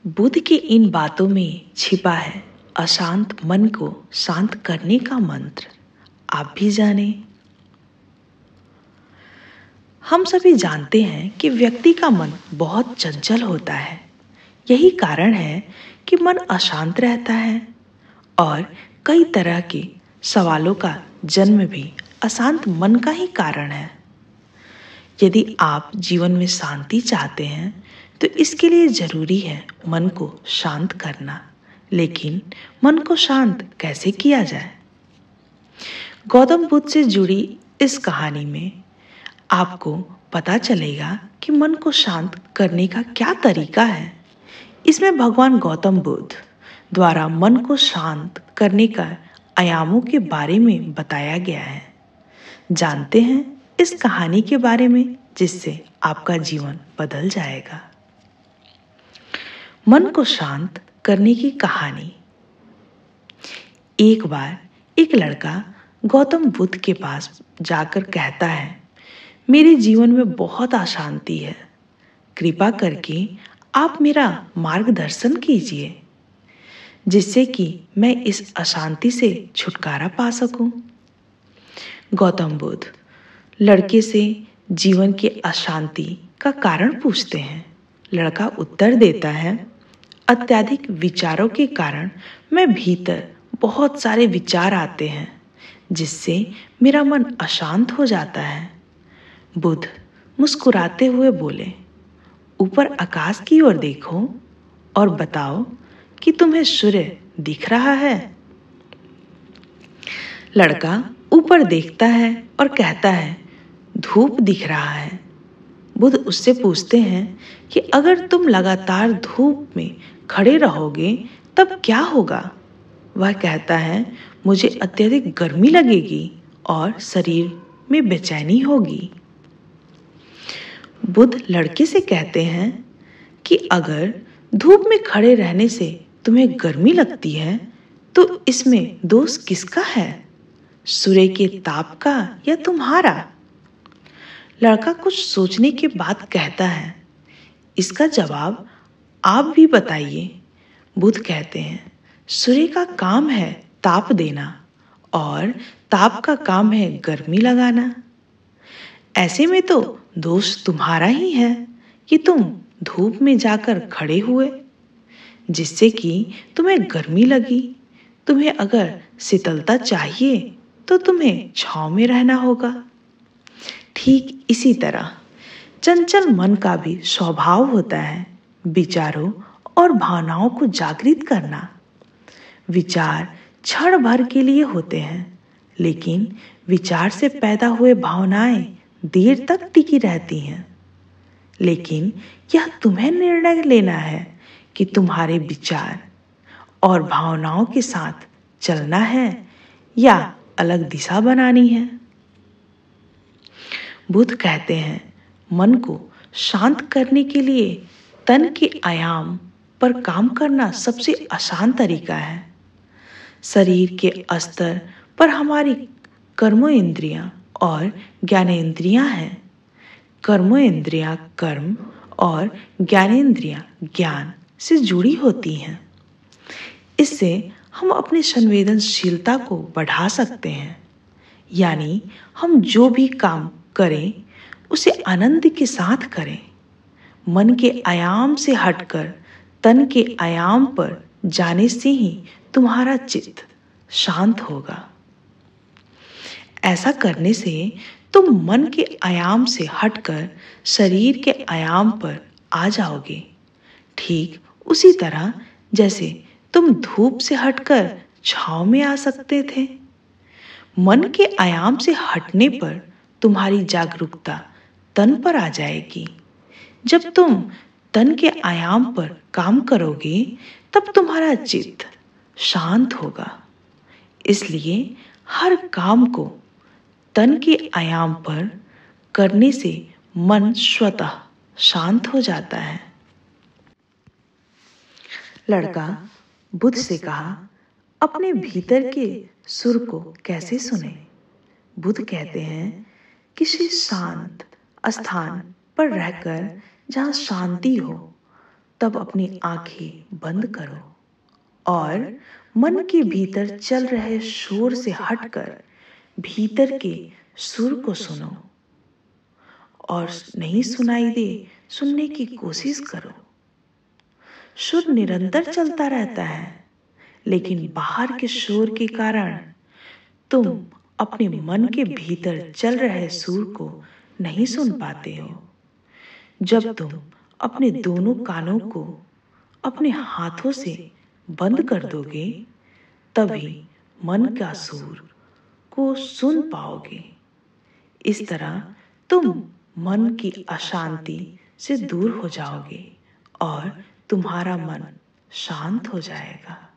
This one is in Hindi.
बुद्ध की इन बातों में छिपा है अशांत मन को शांत करने का मंत्र। आप भी जाने। हम सभी जानते हैं कि व्यक्ति का मन बहुत चंचल होता है। यही कारण है कि मन अशांत रहता है और कई तरह के सवालों का जन्म भी अशांत मन का ही कारण है। यदि आप जीवन में शांति चाहते हैं तो इसके लिए जरूरी है मन को शांत करना। लेकिन मन को शांत कैसे किया जाए? गौतम बुद्ध से जुड़ी इस कहानी में आपको पता चलेगा कि मन को शांत करने का क्या तरीका है। इसमें भगवान गौतम बुद्ध द्वारा मन को शांत करने का आयामों के बारे में बताया गया है। जानते हैं इस कहानी के बारे में जिससे आपका जीवन बदल जाएगा। मन को शांत करने की कहानी। एक बार एक लड़का गौतम बुद्ध के पास जाकर कहता है, मेरे जीवन में बहुत अशांति है, कृपा करके आप मेरा मार्गदर्शन कीजिए जिससे कि मैं इस अशांति से छुटकारा पा सकूं। गौतम बुद्ध लड़के से जीवन की अशांति का कारण पूछते हैं। लड़का उत्तर देता है, अत्यधिक विचारों के कारण मैं भीतर बहुत सारे विचार आते हैं जिससे मेरा मन अशांत हो जाता है। बुद्ध मुस्कुराते हुए बोले, ऊपर आकाश की ओर देखो और बताओ कि तुम्हें सूर्य दिख रहा है। लड़का ऊपर देखता है और कहता है, धूप दिख रहा है। बुद्ध उससे पूछते हैं कि अगर तुम लगातार धूप में खड़े रहोगे तब क्या होगा? वह कहता है, मुझे अत्यधिक गर्मी लगेगी और शरीर में बेचैनी होगी। बुद्ध लड़के से कहते हैं कि अगर धूप में खड़े रहने से तुम्हें गर्मी लगती है तो इसमें दोष किसका है, सूर्य के ताप का या तुम्हारा? लड़का कुछ सोचने के बाद कहता है, इसका जवाब आप भी बताइए। बुद्ध कहते हैं, सूर्य का काम है ताप देना और ताप का काम है गर्मी लगाना। ऐसे में तो दोष तुम्हारा ही है कि तुम धूप में जाकर खड़े हुए जिससे कि तुम्हें गर्मी लगी। तुम्हें अगर शीतलता चाहिए तो तुम्हें छांव में रहना होगा। ठीक इसी तरह चंचल मन का भी स्वभाव होता है विचारों और भावनाओं को जागृत करना। विचार क्षण भर के लिए होते हैं, लेकिन विचार से पैदा हुए भावनाएं देर तक टिकी रहती हैं। लेकिन यह तुम्हें निर्णय लेना है कि तुम्हारे विचार और भावनाओं के साथ चलना है या अलग दिशा बनानी है। बुद्ध कहते हैं, मन को शांत करने के लिए तन के आयाम पर काम करना सबसे आसान तरीका है। शरीर के स्तर पर हमारी कर्मेंद्रियां और ज्ञानेंद्रियां हैं। कर्मेंद्रियां कर्म और ज्ञानेंद्रियां ज्ञान से जुड़ी होती हैं। इससे हम अपनी संवेदनशीलता को बढ़ा सकते हैं, यानी हम जो भी काम करें उसे आनंद के साथ करें। मन के आयाम से हटकर तन के आयाम पर जाने से ही तुम्हारा चित्त शांत होगा। ऐसा करने से तुम मन के आयाम से हटकर शरीर के आयाम पर आ जाओगे। ठीक उसी तरह जैसे तुम धूप से हटकर छांव में आ सकते थे। मन के आयाम से हटने पर तुम्हारी जागरूकता तन पर आ जाएगी। जब तुम तन के आयाम पर काम करोगे तब तुम्हारा चित्त शांत होगा। इसलिए हर काम को तन के आयाम पर करने से मन स्वतः शांत हो जाता है। लड़का बुद्ध से कहा, अपने भीतर के सुर को कैसे सुने? बुद्ध कहते हैं, किसी शांत स्थान पर रहकर जहाँ शांति हो, तब अपनी आंखें बंद करो और मन के भीतर चल रहे शोर से हटकर भीतर के सुर को सुनो। और नहीं सुनाई दे, सुनने की कोशिश करो। सुर निरंतर चलता रहता है, लेकिन बाहर के शोर के कारण तुम अपने मन के भीतर चल रहे सुर को नहीं सुन पाते हो। जब तुम अपने दोनों कानों को अपने हाथों से बंद कर दोगे, तभी मन का सुर को सुन पाओगे। इस तरह तुम मन की अशांति से दूर हो जाओगे और तुम्हारा मन शांत हो जाएगा।